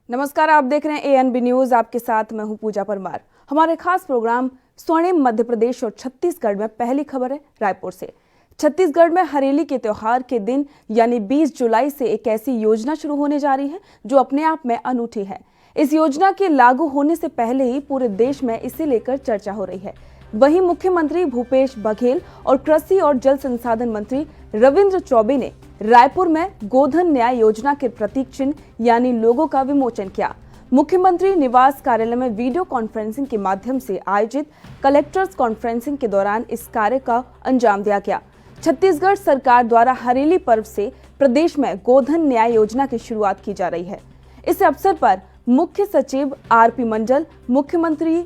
नमस्कार, आप देख रहे हैं एएनबी न्यूज। आपके साथ मैं हूं पूजा परमार। हमारे खास प्रोग्राम स्वर्णिम मध्य प्रदेश और छत्तीसगढ़ में पहली खबर है रायपुर से। छत्तीसगढ़ में हरेली के त्योहार के दिन यानी 20 जुलाई से एक ऐसी योजना शुरू होने जा रही है जो अपने आप में अनूठी है। इस योजना के लागू होने से पहले ही पूरे देश में इसे लेकर चर्चा हो रही है। वहीं मुख्यमंत्री भूपेश बघेल और कृषि और जल संसाधन मंत्री रविंद्र चौबे ने रायपुर में गोधन न्याय योजना के प्रतीक चिन्ह यानी लोगो का विमोचन किया। मुख्यमंत्री निवास कार्यालय में वीडियो कॉन्फ्रेंसिंग के माध्यम से आयोजित कलेक्टर्स कॉन्फ्रेंसिंग के दौरान इस कार्य का अंजाम दिया गया। छत्तीसगढ़ सरकार द्वारा हरेली पर्व से प्रदेश में गोधन न्याय योजना की शुरुआत की जा रही है। इस अवसर पर मुख्य सचिव आरपी मंडल, मुख्यमंत्री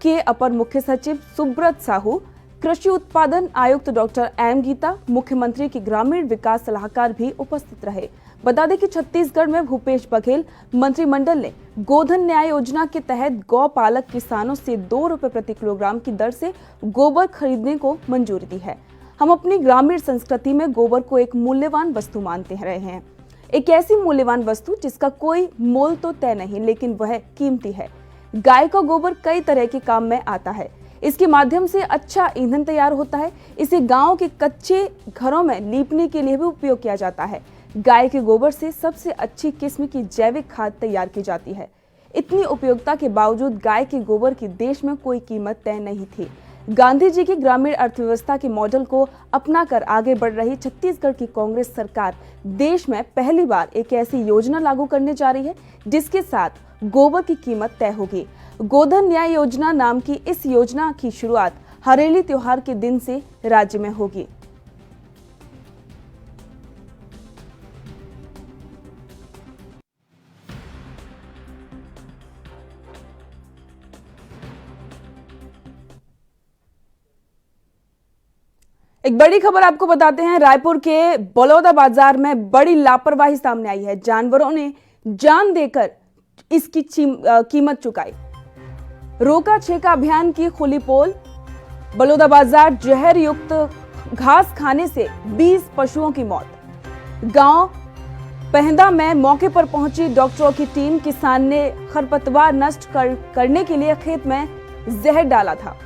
के अपर मुख्य सचिव सुब्रत साहू, कृषि उत्पादन आयुक्त डॉक्टर एम गीता, मुख्यमंत्री के ग्रामीण विकास सलाहकार भी उपस्थित रहे। बता दें कि छत्तीसगढ़ में भूपेश बघेल मंत्रिमंडल ने गोधन न्याय योजना के तहत गौपालक किसानों से 2 रुपए प्रति किलोग्राम की दर से गोबर खरीदने को मंजूरी दी है। हम अपनी ग्रामीण संस्कृति में गोबर को एक मूल्यवान वस्तु मानते रहे हैं, एक ऐसी मूल्यवान वस्तु जिसका कोई मोल तो तय नहीं, लेकिन वह कीमती है। गाय का गोबर कई तरह के काम में आता है। इसके माध्यम से अच्छा ईंधन तैयार होता है। इसे गांव के कच्चे घरों में लीपने के लिए भी उपयोग किया जाता है। गाय के गोबर से सबसे अच्छी किस्म की जैविक खाद तैयार की जाती है। इतनी उपयोगिता के बावजूद गाय के गोबर की देश में कोई कीमत तय नहीं थी। गांधी जी की ग्रामीण अर्थव्यवस्था के मॉडल को अपनाकर आगे बढ़ रही छत्तीसगढ़ की कांग्रेस सरकार देश में पहली बार एक ऐसी योजना लागू करने जा रही है जिसके साथ गोबर की कीमत तय होगी। गोधन न्याय योजना नाम की इस योजना की शुरुआत हरेली त्योहार के दिन से राज्य में होगी। एक बड़ी खबर आपको बताते हैं। रायपुर के बलौदा बाजार में बड़ी लापरवाही सामने आई है। जानवरों ने जान देकर इसकी कीमत चुकाई। रोका छेका अभियान की खुली पोल। बलौदा बाजार जहर युक्त घास खाने से 20 पशुओं की मौत। गांव पहंदा में मौके पर पहुंची डॉक्टरों की टीम। किसान ने खरपतवार नष्ट करने के लिए खेत में जहर डाला था।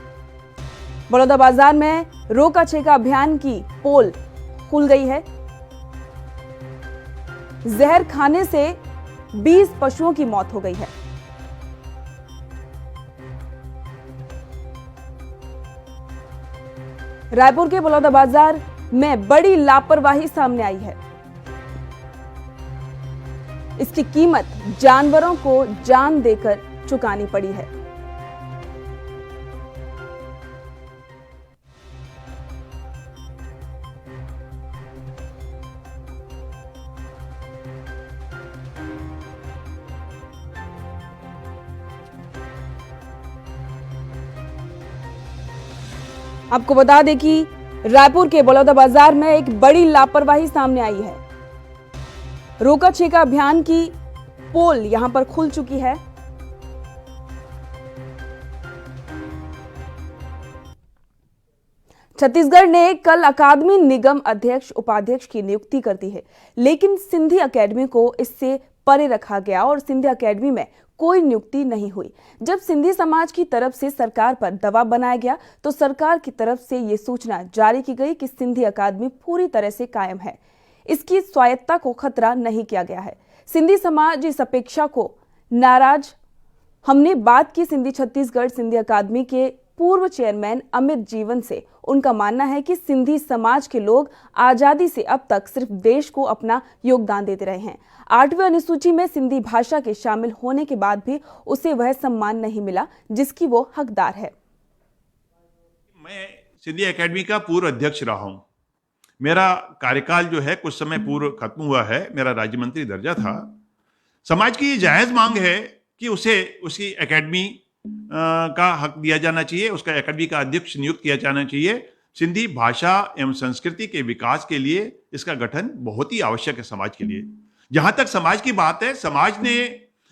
बलौदा बाजार में रोका छेका अभियान की पोल खुल गई है। जहर खाने से 20 पशुओं की मौत हो गई है। रायपुर के बलौदा बाजार में बड़ी लापरवाही सामने आई है। इसकी कीमत जानवरों को जान देकर चुकानी पड़ी है। आपको बता दें कि रायपुर के बलौदा बाजार में एक बड़ी लापरवाही सामने आई है। रोका छेका अभियान की पोल यहां पर खुल चुकी है। छत्तीसगढ़ ने कल अकादमी निगम अध्यक्ष उपाध्यक्ष की नियुक्ति कर दी है, लेकिन सिंधी अकेडमी को इससे परे रखा गया और सिंधी अकेडमी में कोई नियुक्ति नहीं हुई। जब सिंधी समाज की तरफ से सरकार पर दबाव बनाया गया तो सरकार की तरफ से ये सूचना जारी की गई कि सिंधी अकादमी पूरी तरह से कायम है, इसकी स्वायत्तता को खतरा नहीं किया गया है। सिंधी समाज इस अपेक्षा को नाराज। हमने बात की सिंधी छत्तीसगढ़ सिंधी अकादमी के पूर्व चेयरमैन अमित जीवन से। उनका मानना है कि सिंधी समाज के लोग आजादी से अब तक सिर्फ देश को अपना योगदान देते रहे हैं। 8वीं अनुसूची में सिंधी भाषा के शामिल होने के बाद भी उसे वह सम्मान नहीं मिला जिसकी वो हकदार है। मैं सिंधी एकेडमी का पूर्व अध्यक्ष रहा हूं। मेरा कार्यकाल जो है कुछ समय पूर्व खत्म हुआ है। मेरा राज्य मंत्री दर्जा था। समाज की जायज मांग है कि उसे उसकी एकेडमी का हक दिया जाना चाहिए, उसका एकेडमी का अध्यक्ष नियुक्त किया जाना चाहिए। सिंधी भाषा एवं संस्कृति के विकास के लिए इसका गठन बहुत ही आवश्यक है समाज के लिए। जहां तक समाज की बात है, समाज ने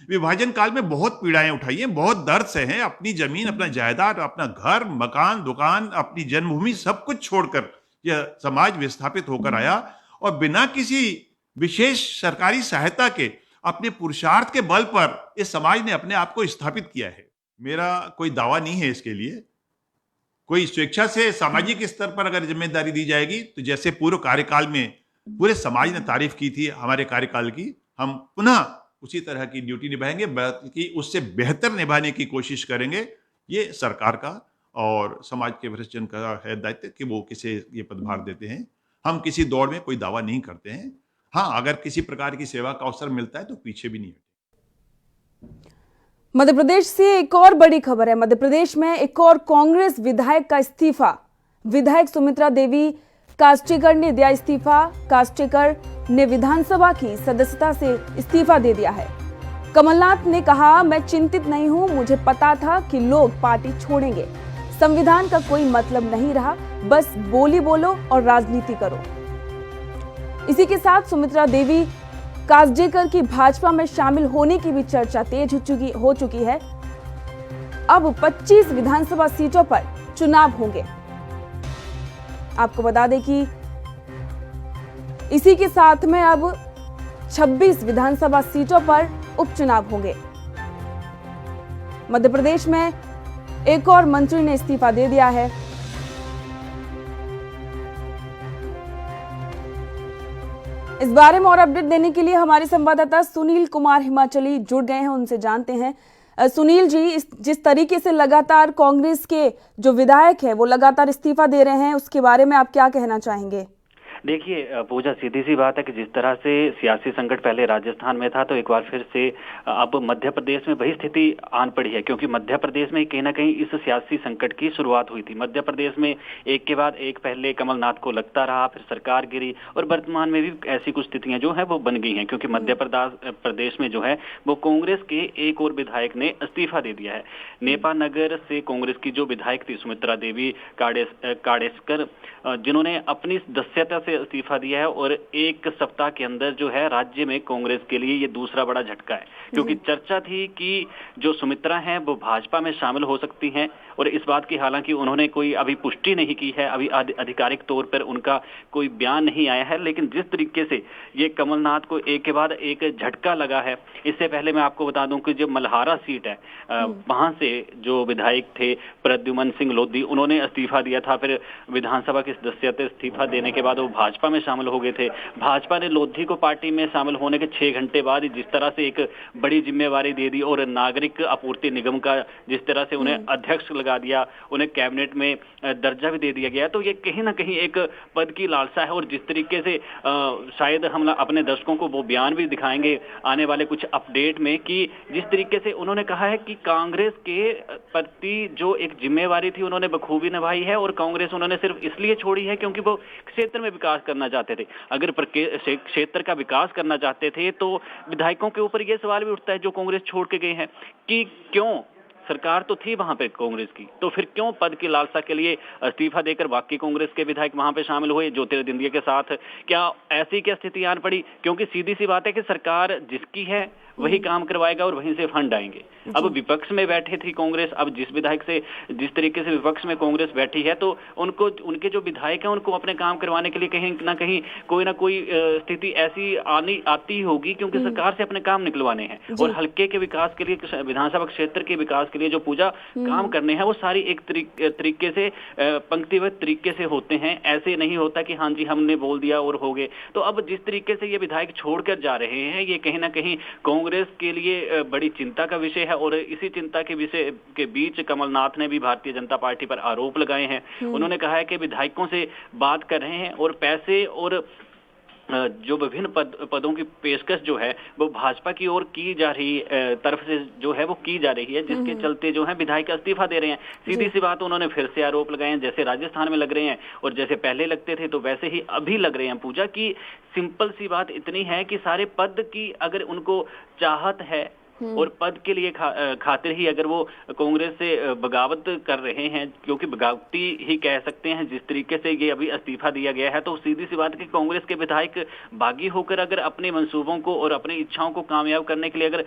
विभाजन काल में बहुत पीड़ाएं उठाई हैं, बहुत दर्द सहे हैं। अपनी जमीन, अपना जायदाद, अपना घर, मकान, दुकान, अपनी जन्मभूमि सब कुछ छोड़कर यह समाज विस्थापित होकर आया और बिना किसी विशेष सरकारी सहायता के अपने पुरुषार्थ के बल पर इस समाज ने अपने आप को स्थापित किया है। मेरा कोई दावा नहीं है इसके लिए। कोई स्वेच्छा से सामाजिक स्तर पर अगर जिम्मेदारी दी जाएगी तो जैसे पूर्व कार्यकाल में पूरे समाज ने तारीफ की थी हमारे कार्यकाल की, हम पुनः उसी तरह की ड्यूटी निभाएंगे, बल्कि उससे बेहतर निभाने की कोशिश करेंगे। ये सरकार का और समाज के वरिष्ठ जन का है दायित्व कि वो किसे ये पदभार देते हैं। हम किसी दौड़ में कोई दावा नहीं करते हैं। हाँ, अगर किसी प्रकार की सेवा का अवसर मिलता है तो पीछे भी नहीं हटेंगे। मध्य प्रदेश से एक और बड़ी खबर है। मध्य प्रदेश में एक और कांग्रेस विधायक का इस्तीफा। विधायक सुमित्रा देवी कास्टेकर ने दिया इस्तीफा। कास्टेकर ने विधानसभा की सदस्यता से इस्तीफा दे दिया है। कमलनाथ ने कहा, मैं चिंतित नहीं हूं, मुझे पता था कि लोग पार्टी छोड़ेंगे। संविधान का कोई मतलब नहीं रहा, बस बोली बोलो और राजनीति करो। इसी के साथ सुमित्रा देवी कास्डेकर की भाजपा में शामिल होने की भी चर्चा तेज हो चुकी है। अब 25 विधानसभा सीटों पर चुनाव होंगे। आपको बता दें कि इसी के साथ में अब 26 विधानसभा सीटों पर उपचुनाव होंगे। मध्य प्रदेश में एक और मंत्री ने इस्तीफा दे दिया है। इस बारे में और अपडेट देने के लिए हमारे संवाददाता सुनील कुमार हिमाचली जुड़ गए हैं, उनसे जानते हैं। सुनील जी, जिस तरीके से लगातार कांग्रेस के जो विधायक हैं वो लगातार इस्तीफा दे रहे हैं, उसके बारे में आप क्या कहना चाहेंगे? देखिए पूजा, सीधी सी बात है कि जिस तरह से सियासी संकट पहले राजस्थान में था, तो एक बार फिर से अब मध्य प्रदेश में वही स्थिति आन पड़ी है, क्योंकि मध्य प्रदेश में कहीं ना कहीं इस सियासी संकट की शुरुआत हुई थी। मध्य प्रदेश में एक के बाद एक पहले कमलनाथ को लगता रहा, फिर सरकार गिरी, और वर्तमान में भी ऐसी कुछ स्थितियां जो है वो बन गई हैं, क्योंकि मध्य प्रदेश में जो है वो कांग्रेस के एक और विधायक ने इस्तीफा दे दिया है। नेपा नगर से कांग्रेस की जो विधायक थी सुमित्रा देवी काडेस्कर, जिन्होंने अपनी सदस्यता से इस्तीफा दिया है, और एक सप्ताह के अंदर जो है राज्य में कांग्रेस के लिए ये दूसरा बड़ा झटका है, क्योंकि चर्चा थी कि जो सुमित्रा हैं वो भाजपा में शामिल हो सकती हैं, और इस बात की हालांकि उन्होंने कोई अभी पुष्टि नहीं की है, अभी आधिकारिक तौर पर उनका कोई बयान नहीं आया है, लेकिन जिस तरीके से ये कमलनाथ को एक के बाद एक झटका लगा है। इससे पहले मैं आपको बता दूं कि जो मल्हारा सीट है वहां से जो विधायक थे प्रद्युमन सिंह लोधी, उन्होंने इस्तीफा दिया था। फिर विधानसभा की सदस्यता इस्तीफा देने के बाद वो भाजपा में शामिल हो गए थे। भाजपा ने लोधी को पार्टी में शामिल होने के 6 घंटे बाद जिस तरह से एक बड़ी जिम्मेवारी दे दी, और नागरिक आपूर्ति निगम का जिस तरह से उन्हें अध्यक्ष लगा दिया, उन्हें कैबिनेट में दर्जा भी दे दिया गया, तो ये कहीं ना कहीं एक पद की लालसा है। और जिस तरीके से शायद हम अपने दर्शकों को वो बयान भी दिखाएंगे आने वाले कुछ अपडेट में, कि जिस तरीके से उन्होंने कहा है कि कांग्रेस के प्रति जो एक जिम्मेवारी थी उन्होंने बखूबी निभाई है, और कांग्रेस उन्होंने सिर्फ इसलिए छोड़ी है क्योंकि वो क्षेत्र में विकास करना चाहते थे। अगर क्षेत्र का विकास करना चाहते थे तो विधायकों के ऊपर यह सवाल भी उठता है जो कांग्रेस छोड़ के गए हैं कि क्यों, सरकार तो थी वहां पे कांग्रेस की, तो फिर क्यों पद की लालसा के लिए इस्तीफा देकर बाकी कांग्रेस के विधायक वहां पे शामिल हुए ज्योतिरादित्य के साथ? क्या ऐसी क्या स्थिति आन पड़ी? क्योंकि सीधी सी बात है कि सरकार जिसकी है वही काम करवाएगा और वहीं से फंड आएंगे। अब विपक्ष में बैठे थी कांग्रेस, अब जिस विधायक से जिस तरीके से विपक्ष में कांग्रेस बैठी है, तो उनको उनके जो विधायक हैं उनको अपने काम करवाने के लिए कहीं ना कहीं कोई ना कोई स्थिति ऐसी आती होगी, क्योंकि सरकार से अपने काम निकलवाने हैं। और हल्के के विकास के लिए, विधानसभा क्षेत्र के विकास के लिए जो पूजा काम करने हैं वो सारी एक तरीके से पंक्तिबद्ध तरीके से होते हैं। ऐसे नहीं होता कि हाँ जी हमने बोल दिया और हो गए। तो अब जिस तरीके से ये विधायक छोड़कर जा रहे हैं, ये कहीं ना कहीं कांग्रेस के लिए बड़ी चिंता का विषय है। और इसी चिंता के विषय के बीच कमलनाथ ने भी भारतीय जनता पार्टी पर आरोप लगाए हैं। उन्होंने कहा है कि विधायकों से बात कर रहे हैं और पैसे और जो विभिन्न पदों की पेशकश जो है वो भाजपा की ओर की जा रही तरफ से जो है वो की जा रही है, जिसके चलते जो है विधायक इस्तीफा दे रहे हैं। सीधी सी बात, उन्होंने फिर से आरोप लगाए हैं, जैसे राजस्थान में लग रहे हैं और जैसे पहले लगते थे तो वैसे ही अभी लग रहे हैं। पूजा की सिंपल सी बात इतनी है कि सारे पद की अगर उनको चाहत है और पद के लिए खातिर ही अगर वो कांग्रेस से बगावत कर रहे हैं, क्योंकि बगावती ही कह सकते हैं जिस तरीके से ये अभी इस्तीफा दिया गया है, तो सीधी सी बात है कि कांग्रेस के विधायक बागी होकर अगर अपने मंसूबों को और अपनी इच्छाओं को कामयाब करने के लिए अगर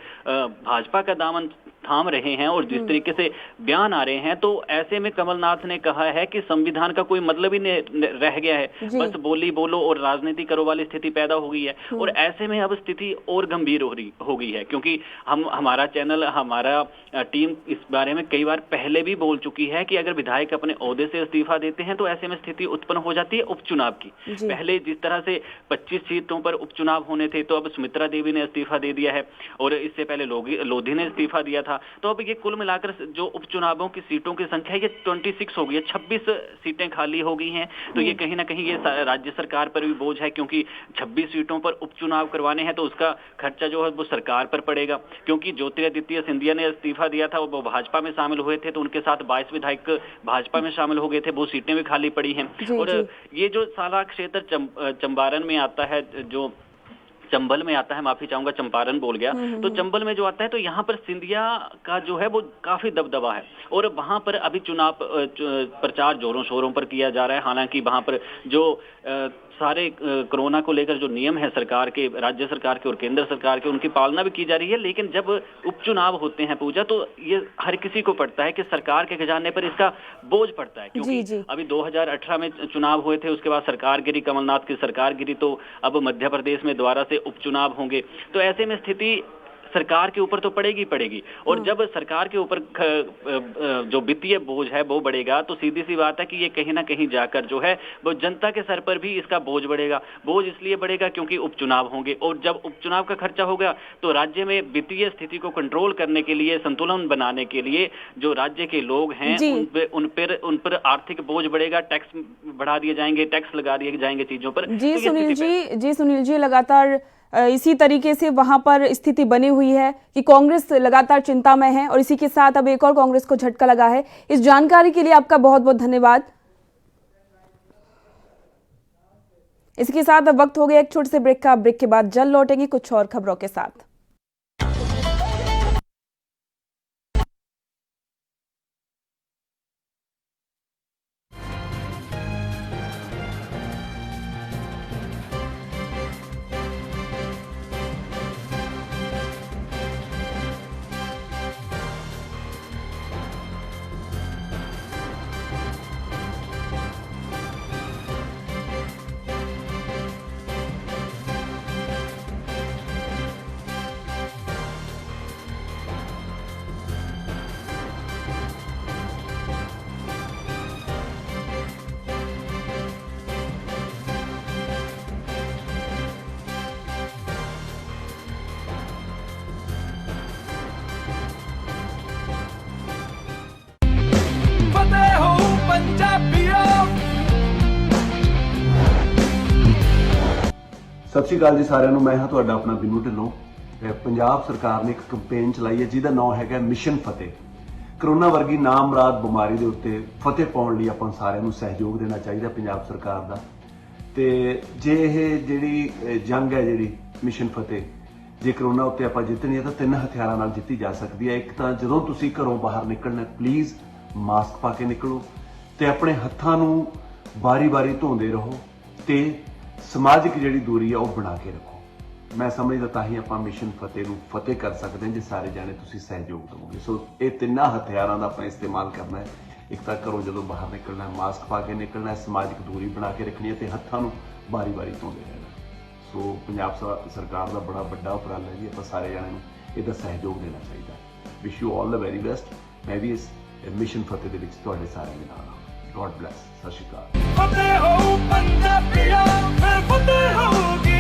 भाजपा का दामन थाम रहे हैं और जिस तरीके से बयान आ रहे हैं, तो ऐसे में कमलनाथ ने कहा है कि संविधान का कोई मतलब ही नहीं रह गया है, बस बोली बोलो और राजनीति करो वाली स्थिति पैदा हो गई है। और ऐसे में अब स्थिति और गंभीर हो गई है, क्योंकि हमारा चैनल, हमारा टीम इस बारे में कई बार पहले भी बोल चुकी है कि अगर विधायक अपने ओहदे से इस्तीफा देते हैं तो ऐसे में स्थिति उत्पन्न हो जाती है उपचुनाव की। पहले जिस तरह से 25 सीटों पर उपचुनाव होने थे, तो अब सुमित्रा देवी ने इस्तीफा दे दिया है और इससे पहले लोधी ने इस्तीफा दिया था। तो अब ये कुल मिलाकर जो उपचुनावों की सीटों की संख्या ये 26 हो गई है, 26 सीटें खाली हो गई हैं। तो ये कहीं ना कहीं ये राज्य सरकार पर भी बोझ है, क्योंकि 26 सीटों पर उपचुनाव करवाने हैं तो उसका खर्चा जो है वो सरकार पर पड़ेगा। क्योंकि ज्योतिरादित्य सिंधिया ने इस्तीफा दिया था, वो भाजपा में शामिल हुए थे, तो उनके साथ 22 विधायक भाजपा में शामिल हो गए थे, वो सीटें भी खाली पड़ी हैं। और ये जो सारा क्षेत्र चंपारण में आता है, जो चंबल में आता है, माफी चाहूंगा चंपारण बोल गया, तो चंबल में जो आता है, तो यहाँ पर सिंधिया का जो है वो काफी दबदबा है और वहां पर अभी चुनाव प्रचार जोरों शोरों पर किया जा रहा है। हालांकि वहां पर जो सारे कोरोना को लेकर जो नियम है सरकार के, राज्य सरकार के और केंद्र सरकार के, उनकी पालना भी की जा रही है। लेकिन जब उपचुनाव होते हैं पूजा, तो ये हर किसी को पड़ता है कि सरकार के खजाने पर इसका बोझ पड़ता है, क्योंकि अभी 2018 में चुनाव हुए थे, उसके बाद सरकार गिरी, कमलनाथ की सरकार गिरी, तो अब मध्य प्रदेश में दोबारा से उपचुनाव होंगे। तो ऐसे में स्थिति सरकार के ऊपर तो पड़ेगी पड़ेगी, और जब सरकार के ऊपर जो वित्तीय बोझ है वो बढ़ेगा, तो सीधी सी बात है कि ये कहीं ना कहीं जाकर जो है वो जनता के सर पर भी इसका बोझ बढ़ेगा। बोझ इसलिए बढ़ेगा क्योंकि उपचुनाव होंगे, और जब उपचुनाव का खर्चा होगा तो राज्य में वित्तीय स्थिति को कंट्रोल करने के लिए, संतुलन बनाने के लिए जो राज्य के लोग हैं उन पर आर्थिक बोझ बढ़ेगा, टैक्स बढ़ा दिए जाएंगे, टैक्स लगा दिए जाएंगे चीजों पर। जी सुनील जी, लगातार इसी तरीके से वहां पर स्थिति बनी हुई है कि कांग्रेस लगातार चिंता में है, और इसी के साथ अब एक और कांग्रेस को झटका लगा है। इस जानकारी के लिए आपका बहुत बहुत धन्यवाद। इसके साथ अब वक्त हो गया एक छोटे से ब्रेक का। ब्रेक के बाद जल्द लौटेंगे कुछ और खबरों के साथ। ਸਤਿ ਸ਼੍ਰੀ ਅਕਾਲ ਜੀ ਸਾਰਿਆਂ ਨੂੰ। ਮੈਂ ਹਾਂ ਤੁਹਾਡਾ ਆਪਣਾ ਬਿੰਨੂ ਢਿੱਲੋਂ। ਪੰਜਾਬ ਸਰਕਾਰ ਨੇ ਇੱਕ ਕੈਂਪੇਨ ਚਲਾਈ ਹੈ ਜਿਹਦਾ ਨਾਮ ਹੈਗਾ ਮਿਸ਼ਨ ਫਤਿਹ। ਕਰੋਨਾ ਵਰਗੀ ਨਾਮਰਾਦ ਬਿਮਾਰੀ ਦੇ ਉੱਤੇ ਫਤਿਹ ਪਾਉਣ ਲਈ ਆਪਾਂ ਸਾਰਿਆਂ ਨੂੰ ਸਹਿਯੋਗ ਦੇਣਾ ਚਾਹੀਦਾ ਪੰਜਾਬ ਸਰਕਾਰ ਦਾ। ਤੇ ਜੇ ਇਹ ਜਿਹੜੀ ਜੰਗ ਹੈ, ਜਿਹੜੀ ਮਿਸ਼ਨ ਫਤਿਹ, ਜੇ ਕਰੋਨਾ ਉੱਤੇ ਆਪਾਂ ਜਿੱਤਣੀ ਹੈ ਤਾਂ 3 ਹਥਿਆਰਾਂ ਨਾਲ ਜਿੱਤੀ ਜਾ ਸਕਦੀ ਹੈ। ਇੱਕ ਤਾਂ ਜਦੋਂ ਤੁਸੀਂ ਘਰੋਂ ਬਾਹਰ ਨਿਕਲਣਾ, ਪਲੀਜ਼ ਮਾਸਕ ਪਾ ਕੇ ਨਿਕਲੋ ਤੇ ਆਪਣੇ ਹੱਥਾਂ ਨੂੰ ਵਾਰੀ-ਵਾਰੀ ਧੋਂਦੇ ਰਹੋ ਤੇ ਸਮਾਜਿਕ ਜਿਹੜੀ ਦੂਰੀ ਆ ਉਹ ਬਣਾ ਕੇ ਰੱਖੋ। ਮੈਂ ਸਮਝਦਾ ਤਾਂ ਹੀ ਆਪਾਂ ਮਿਸ਼ਨ ਫਤਿਹ ਨੂੰ ਫਤਿਹ ਕਰ ਸਕਦੇ ਹਾਂ ਜੇ ਸਾਰੇ ਜਾਣੇ ਤੁਸੀਂ ਸਹਿਯੋਗ ਦਿਓਗੇ। ਸੋ ਇਹ 3 ਹਥਿਆਰਾਂ ਦਾ ਆਪਾਂ ਇਸਤੇਮਾਲ ਕਰਨਾ ਹੈ। ਇੱਕ ਤਾਂ ਘਰੋਂ ਜਦੋਂ ਬਾਹਰ ਨਿਕਲਣਾ ਹੈ ਮਾਸਕ ਪਾ ਕੇ ਨਿਕਲਣਾ ਹੈ, ਸਮਾਜਿਕ ਦੂਰੀ ਬਣਾ ਕੇ ਰੱਖਣੀ ਹੈ ਤੇ ਹੱਥਾਂ ਨੂੰ ਵਾਰੀ-ਵਾਰੀ ਧੋਂਦੇ ਰਹਿਣਾ। ਸੋ ਪੰਜਾਬ ਸਰਕਾਰ ਦਾ ਬੜਾ ਵੱਡਾ ਉਪਰਾਲਾ ਹੈ ਜੀ, ਆਪਾਂ ਸਾਰੇ ਜਾਣੇ ਨੂੰ ਇਹਦਾ ਸਹਿਯੋਗ ਦੇਣਾ ਚਾਹੀਦਾ। Wish you all the very best. ਮੈਂ ਵੀ ਇਸ ਮਿਸ਼ਨ ਫਤਿਹ ਦੇ ਵਿੱਚ ਤੁਹਾਡੇ ਸਾਰਿਆਂ ਦੇ ਨਾਲ ਹਾਂ। God bless. ਸਤਿ ਸ਼੍ਰੀ ਅਕਾਲ। ਫਤਿਹ ਹੋ ਪੰਜਾਬੀਆਂ, ਫਿਰ ਫਤਿਹ ਹੋਊਗੀ।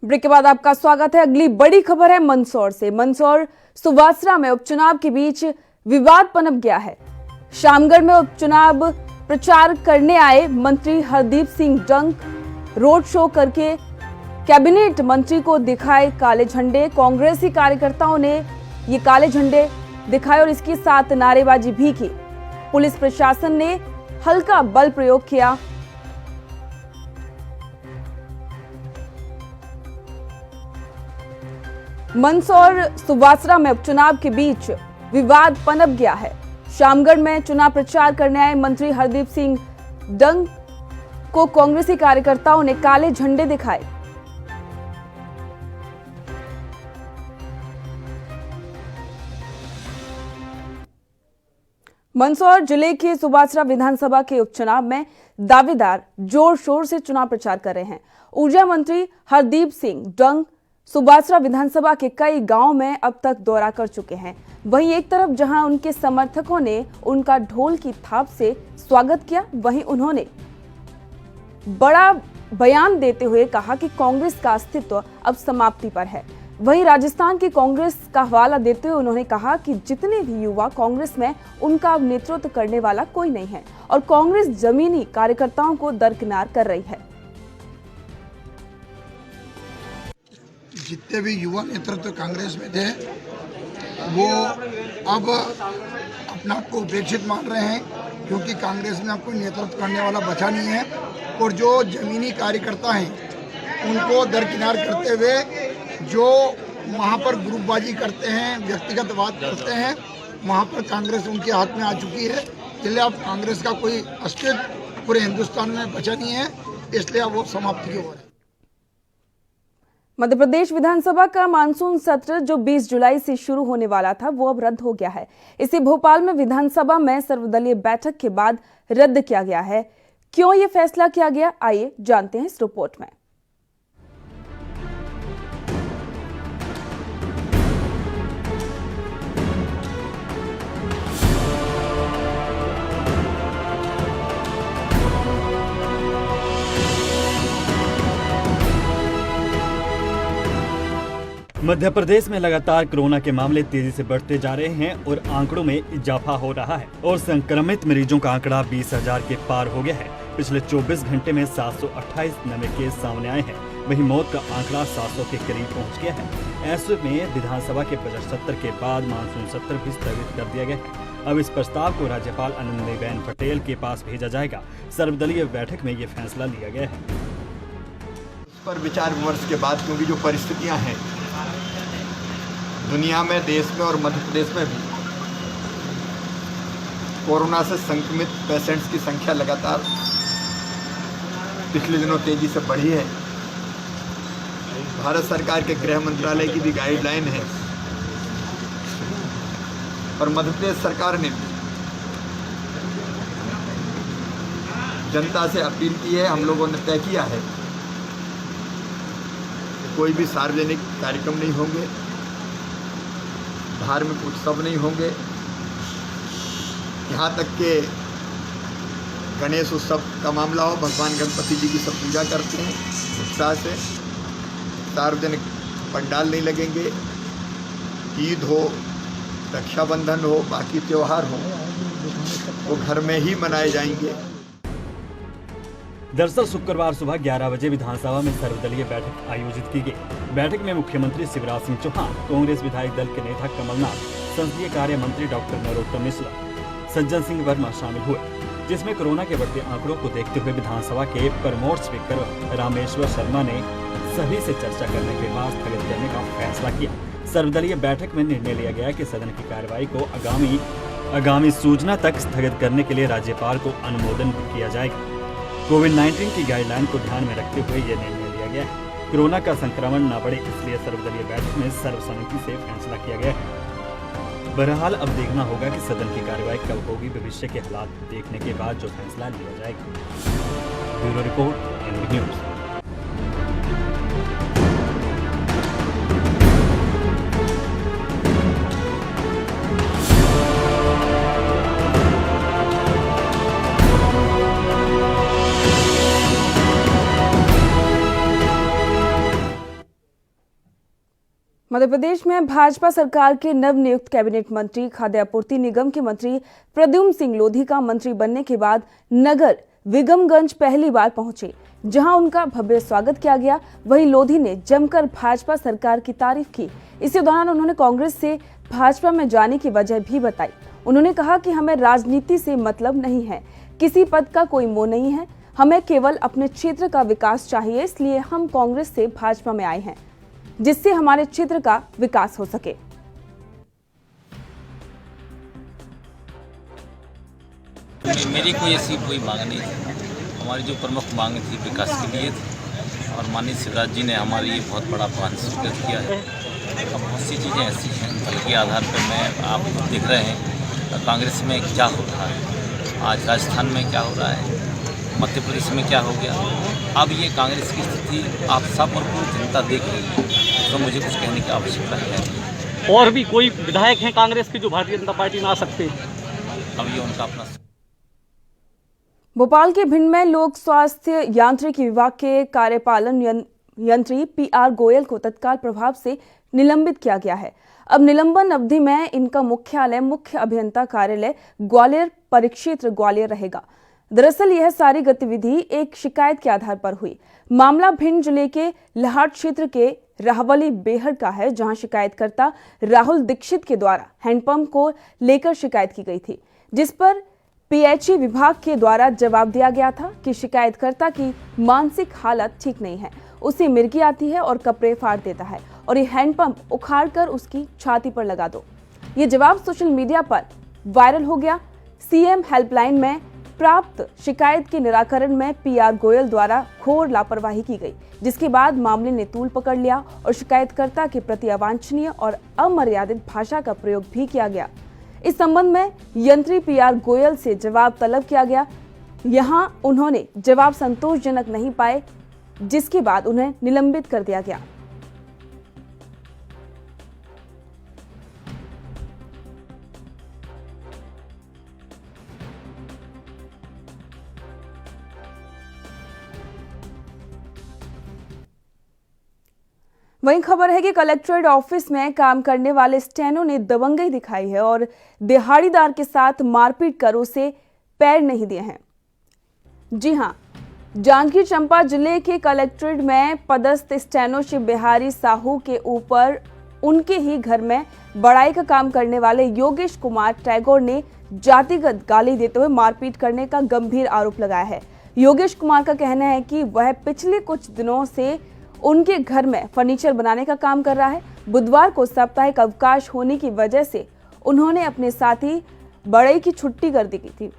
ब्रेक के बाद आपका स्वागत है। अगली बड़ी खबर है मंदसौर से। मंदसौर सुवासरा में उपचुनाव के बीच विवाद पनप गया है। शामगढ़ में उपचुनाव प्रचार करने आए मंत्री हरदीप सिंह डंग रोड शो करके कैबिनेट मंत्री को दिखाए काले झंडे। कांग्रेसी कार्यकर्ताओं ने ये काले झंडे दिखाए और इसके साथ नारेबाजी भी की। पुलिस प्रशासन ने हल्का बल प्रयोग किया। मंदसौर सुवासरा में उपचुनाव के बीच विवाद पनप गया है। शामगढ़ में चुनाव प्रचार करने आए मंत्री हरदीप सिंह डंग को कांग्रेसी कार्यकर्ताओं ने काले झंडे दिखाए। मंदसौर जिले के सुवासरा विधानसभा के उपचुनाव में दावेदार जोर शोर से चुनाव प्रचार कर रहे हैं। ऊर्जा मंत्री हरदीप सिंह डंग सुवासरा विधानसभा के कई गांवों में अब तक दौरा कर चुके हैं। वहीं एक तरफ जहां उनके समर्थकों ने उनका ढोल की थाप से स्वागत किया, वहीं उन्होंने बड़ा बयान देते हुए कहा कि कांग्रेस का अस्तित्व अब समाप्ति पर है। वहीं राजस्थान की कांग्रेस का हवाला देते हुए उन्होंने कहा कि जितने भी युवा कांग्रेस में, उनका नेतृत्व करने वाला कोई नहीं है और कांग्रेस जमीनी कार्यकर्ताओं को दरकिनार कर रही है। जितने भी युवा नेतृत्व कांग्रेस में थे वो अब अपना आप को उपेक्षित मान रहे हैं, क्योंकि कांग्रेस में अब कोई नेतृत्व करने वाला बचा नहीं है और जो जमीनी कार्यकर्ता हैं उनको दरकिनार करते हुए जो वहाँ पर ग्रुपबाजी करते हैं, व्यक्तिगत बात करते हैं, वहाँ पर कांग्रेस उनके हाथ में आ चुकी है। इसलिए अब कांग्रेस का कोई अस्तित्व पूरे हिंदुस्तान में बचा नहीं है, इसलिए अब वो समाप्ति की ओर है। मध्य प्रदेश विधानसभा का मानसून सत्र जो 20 जुलाई से शुरू होने वाला था, वो अब रद्द हो गया है। इसे भोपाल में विधानसभा में सर्वदलीय बैठक के बाद रद्द किया गया है। क्यों ये फैसला किया गया, आइए जानते हैं इस रिपोर्ट में। मध्य प्रदेश में लगातार कोरोना के मामले तेजी से बढ़ते जा रहे हैं और आंकड़ों में इजाफा हो रहा है और संक्रमित मरीजों का आंकड़ा 20,000 के पार हो गया है। पिछले 24 घंटे में 728 नए केस सामने आए हैं। वहीं मौत का आंकड़ा 700 के करीब पहुंच गया है। ऐसे में विधानसभा के बजट सत्र के बाद मानसून सत्र भी स्थगित कर दिया गया है। अब इस प्रस्ताव को राज्यपाल आनंदीबेन पटेल के पास भेजा जाएगा। सर्वदलीय बैठक में ये फैसला लिया गया है। इस पर विचार विमर्श के बाद, क्योंकि जो परिस्थितियां हैं दुनिया में, देश में और मध्य प्रदेश में भी कोरोना से संक्रमित पेशेंट्स की संख्या लगातार पिछले दिनों तेजी से बढ़ी है। भारत सरकार के गृह मंत्रालय की भी गाइडलाइन है और मध्य प्रदेश सरकार ने जनता से अपील की है। हम लोगों ने तय किया है कोई भी सार्वजनिक कार्यक्रम नहीं होंगे, धार्मिक उत्सव नहीं होंगे, यहाँ तक के गणेश उत्सव का मामला हो, भगवान गणपति जी की सब पूजा करते हैं उत्साह से, सार्वजनिक पंडाल नहीं लगेंगे, ईद हो, रक्षाबंधन हो, बाकी त्योहार हो, वो घर में ही मनाए जाएंगे। दरअसल शुक्रवार सुबह 11 बजे विधानसभा में सर्वदलीय बैठक आयोजित की गई। बैठक में मुख्यमंत्री शिवराज सिंह चौहान, कांग्रेस विधायक दल के नेता कमलनाथ, संसदीय कार्य मंत्री डॉक्टर नरोत्तम मिश्रा, सज्जन सिंह वर्मा शामिल हुए, जिसमें कोरोना के बढ़ते आंकड़ों को देखते हुए विधानसभा के प्रमोट स्पीकर रामेश्वर शर्मा ने सभी से चर्चा करने के बाद स्थगित करने का फैसला किया। सर्वदलीय बैठक में निर्णय लिया गया कि सदन की कार्यवाही को आगामी सूचना तक स्थगित करने के लिए राज्यपाल को अनुमोदन किया जाएगा। कोविड-19 की गाइडलाइन को ध्यान में रखते हुए यह निर्णय लिया गया है। कोरोना का संक्रमण न बढ़े, इसलिए सर्वदलीय बैठक में सर्वसम्मति से फैसला किया गया है। बहरहाल अब देखना होगा कि सदन की कार्यवाही कब होगी। भविष्य के हालात देखने के बाद जो फैसला लिया जाएगा। Bureau report, NB news. Madhya Pradesh में भाजपा सरकार के नवनियुक्त कैबिनेट मंत्री, खाद्य आपूर्ति निगम के मंत्री प्रद्युम्न सिंह लोधी का मंत्री बनने के बाद नगर विगमगंज पहली बार पहुंचे, जहां उनका भव्य स्वागत किया गया। वहीं लोधी ने जमकर भाजपा सरकार की तारीफ की। इसी दौरान उन्होंने कांग्रेस से भाजपा में जाने की वजह भी बताई। उन्होंने कहा कि हमें राजनीति से मतलब नहीं है, किसी पद का कोई मोह नहीं है, हमें केवल अपने क्षेत्र का विकास चाहिए, इसलिए हम कांग्रेस से भाजपा में आए हैं। जिससे हमारे क्षेत्र का विकास हो सके। मेरी कोई ऐसी कोई मांग नहीं थी। हमारी जो प्रमुख मांग थी विकास के लिए थी और माननीय शिवराज जी ने हमारे ये बहुत बड़ा प्लान स्वीकृत किया है। अब बहुत सी चीज़ें ऐसी हैं कल के आधार पर मैं आप देख रहे हैं कांग्रेस में क्या हो रहा है, आज राजस्थान में क्या हो रहा है, मध्य प्रदेश में क्या हो गया। अब ये कांग्रेस की स्थिति आप सब और पूरी जनता देख रही है, तो मुझे कुछ कहने की आवश्यकता है। और भी कोई विधायक हैं कांग्रेस के जो भारतीय जनता पार्टी में आ सकते हैं? अब ये उनका अपना। भोपाल के भिंड में लोक स्वास्थ्य यांत्रिकी विभाग के कार्यपालन यंत्री PR गोयल को तत्काल प्रभाव से निलंबित किया गया है। अब निलंबन अवधि में इनका मुख्यालय मुख्य अभियंता कार्यालय ग्वालियर परिक्षेत्र ग्वालियर रहेगा। दरअसल यह सारी गतिविधि एक शिकायत के आधार पर हुई। मामला भिंड जिले के लाहाट क्षेत्र के राहवली बेहड़ का है, जहां शिकायतकर्ता राहुल दीक्षित के द्वारा हैंडपंप को लेकर शिकायत की गई थी, जिस पर PHE विभाग के द्वारा जवाब दिया गया था कि शिकायतकर्ता की मानसिक हालत ठीक नहीं है, उसे मिर्गी आती है और कपड़े फाड़ देता है और ये हैंडपंप उखाड़कर उसकी छाती पर लगा दो। ये जवाब सोशल मीडिया पर वायरल हो गया। CM हेल्पलाइन में प्राप्त शिकायत के निराकरण में PR गोयल द्वारा घोर लापरवाही की गई, जिसके बाद मामले ने तूल पकड़ लिया और शिकायतकर्ता के प्रति अवांछनीय और अमर्यादित भाषा का प्रयोग भी किया गया। इस संबंध में यंत्री PR गोयल से जवाब तलब किया गया। यहां उन्होंने जवाब संतोषजनक नहीं पाए, जिसके बाद उन्हें निलंबित कर दिया गया। वहीं खबर है कि कलेक्ट्रेट ऑफिस में काम करने वाले स्टेनो ने दबंगई दिखाई है और दिहाड़ीदार के साथ मारपीट कर उसे पैर नहीं दिए हैं। जी हां, जांजगीर चंपा जिले के कलेक्ट्रेट में पदस्थ स्टेनो शिव बिहारी साहू के ऊपर उनके ही घर में बढ़ाई का काम करने वाले योगेश कुमार टैगोर ने जातिगत गाली देते हुए मारपीट करने का गंभीर आरोप लगाया है। योगेश कुमार का कहना है कि वह पिछले कुछ दिनों से उनके घर में फर्नीचर बनाने का काम कर रहा है। बुधवार को साप्ताहिक अवकाश होने की वजह से उन्होंने अपने साथी बड़े की छुट्टी कर दी थी।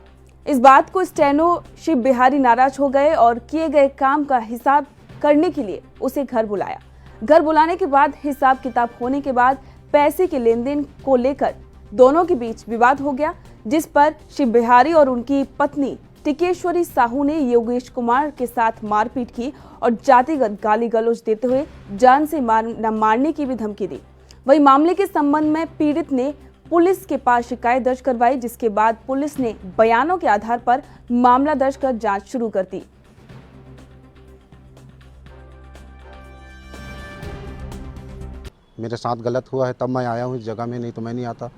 इस बात को स्टेनो शिव बिहारी नाराज हो गए और किए गए काम का हिसाब करने के लिए उसे घर बुलाया। घर बुलाने के बाद हिसाब किताब होने के बाद पैसे के लेन देन को लेकर दोनों के बीच विवाद हो गया, जिस पर शिव बिहारी और उनकी पत्नी टिकेश्वरी साहू ने योगेश कुमार के साथ मारपीट की और जातिगत गाली गलौज देते हुए जान से मारने की भी धमकी दी। वही मामले के संबंध में पीड़ित ने पुलिस के पास शिकायत दर्ज करवाई, जिसके बाद पुलिस ने बयानों के आधार पर मामला दर्ज कर जांच शुरू कर दी। मेरे साथ गलत हुआ है तब मैं आया हूँ इस जगह में, नहीं तो मैं नहीं आता।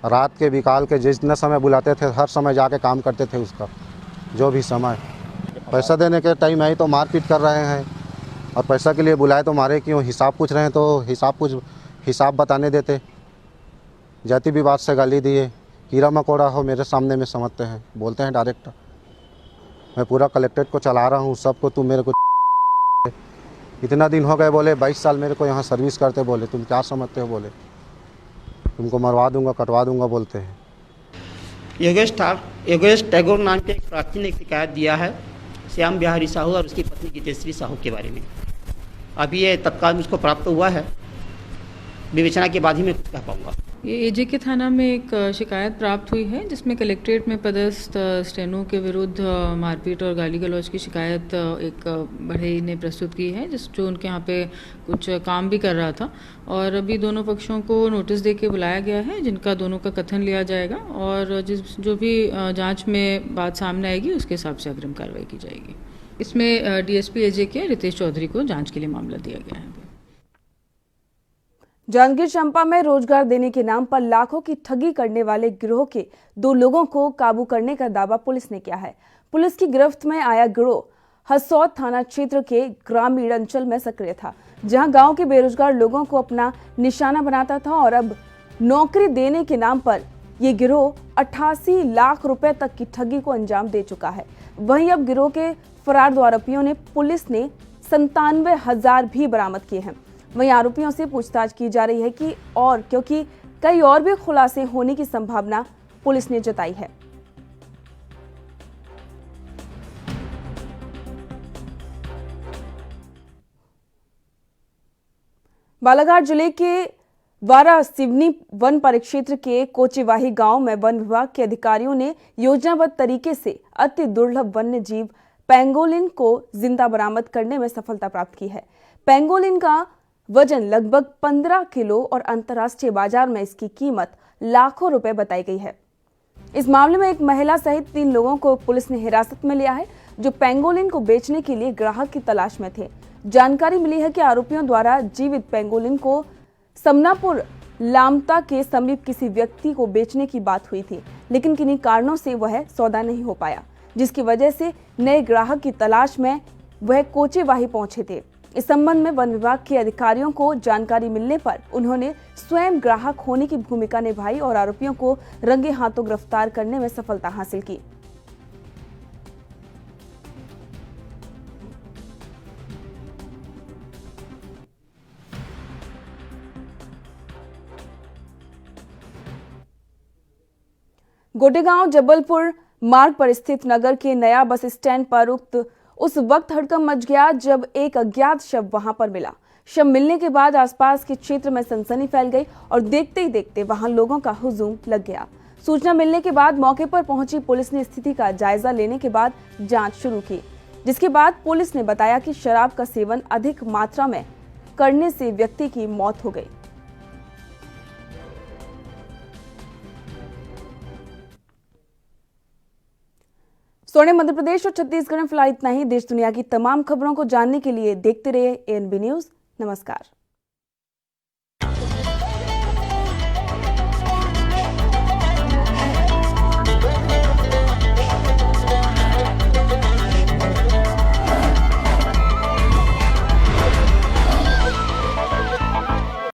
रात के बिकाल के जितने समय बुलाते थे हर समय जाके काम करते थे उसका, जो भी समय। पैसा देने के टाइम आई तो मारपीट कर रहे हैं और पैसा के लिए बुलाए तो मारे क्यों। हिसाब पूछ रहे हैं तो हिसाब बताने देते। जाति विवाद से गाली दिए, कीड़ा मकोड़ा हो मेरे सामने में समझते हैं, बोलते हैं डायरेक्ट। मैं पूरा कलेक्ट्रेट को चला रहा हूँ, सबको तू मेरे को इतना दिन हो गए, बोले 22 साल मेरे को यहाँ सर्विस करते, बोले तुम क्या समझते हो, बोले तुमको मरवा दूंगा कटवा दूंगा बोलते हैं। योगेश टैगोर नाम के एक प्रार्थी ने शिकायत दिया है श्याम बिहारी साहू और उसकी पत्नी गीतेश्वरी साहू के बारे में। अभी ये तत्काल मुझको प्राप्त हुआ है, विवेचना के बाद ही मैं कुछ कह पाऊँगा। ये AJK थाना में एक शिकायत प्राप्त हुई है, जिसमें कलेक्ट्रेट में पदस्थ स्टेनो के विरुद्ध मारपीट और गाली गलौज की शिकायत एक बढ़ई ने प्रस्तुत की है, जो उनके यहाँ पे कुछ काम भी कर रहा था। और अभी दोनों पक्षों को नोटिस देके बुलाया गया है, जिनका दोनों का कथन लिया जाएगा और जो भी जाँच में बात सामने आएगी उसके हिसाब से अग्रिम कार्रवाई की जाएगी। इसमें DSP AJK रितेश चौधरी को जाँच के लिए मामला दिया गया है। जांजगीर चांपा में रोजगार देने के नाम पर लाखों की ठगी करने वाले गिरोह के 2 लोगों को काबू करने का दावा पुलिस ने किया है। पुलिस की गिरफ्त में आया गिरोह हसौद थाना क्षेत्र के ग्रामीण अंचल में सक्रिय था, जहां गांव के बेरोजगार लोगों को अपना निशाना बनाता था और अब नौकरी देने के नाम पर ये गिरोह 88 लाख रुपए तक की ठगी को अंजाम दे चुका है। वहीं अब गिरोह के फरार दो आरोपियों ने पुलिस ने 97,000 भी बरामद किए हैं। वहीं आरोपियों से पूछताछ की जा रही है कि और क्योंकि कई और भी खुलासे होने की संभावना पुलिस ने जताई है। बालाघाट जिले के वारा सिवनी वन परिक्षेत्र के कोचेवाही गांव में वन विभाग के अधिकारियों ने योजनाबद्ध तरीके से अति दुर्लभ वन्य जीव पेंगोलिन को जिंदा बरामद करने में सफलता प्राप्त की है। पेंगोलिन का वजन लगभग 15 किलो और अंतर्राष्ट्रीय बाजार में इसकी कीमत लाखों रुपए बताई गई है। इस मामले में एक महिला सहित 3 लोगों को पुलिस ने हिरासत में लिया है, जो पेंगोलिन को बेचने के लिए ग्राहक की तलाश में थे। जानकारी मिली है कि आरोपियों द्वारा जीवित पेंगोलिन को समनापुर लामता के समीप किसी व्यक्ति को बेचने की बात हुई थी, लेकिन किन्हीं कारणों से वह सौदा नहीं हो पाया, जिसकी वजह से नए ग्राहक की तलाश में वह कोचेवाही पहुंचे थे। इस संबंध में वन विभाग के अधिकारियों को जानकारी मिलने पर उन्होंने स्वयं ग्राहक होने की भूमिका निभाई और आरोपियों को रंगे हाथों गिरफ्तार करने में सफलता हासिल की। गोटेगांव जबलपुर मार्ग पर स्थित नगर के नया बस स्टैंड पर उस वक्त हड़कंप मच गया जब एक अज्ञात शव वहां पर मिला। शव मिलने के बाद आसपास के क्षेत्र में सनसनी फैल गई और देखते ही देखते वहां लोगों का हुजूम लग गया। सूचना मिलने के बाद मौके पर पहुंची पुलिस ने स्थिति का जायजा लेने के बाद जांच शुरू की, जिसके बाद पुलिस ने बताया कि शराब का सेवन अधिक मात्रा में करने से व्यक्ति की मौत हो गई। स्वर्णिम मध्य प्रदेश और छत्तीसगढ़ में फिलहाल इतना ही। देश दुनिया की तमाम खबरों को जानने के लिए देखते रहिए ANB न्यूज। नमस्कार।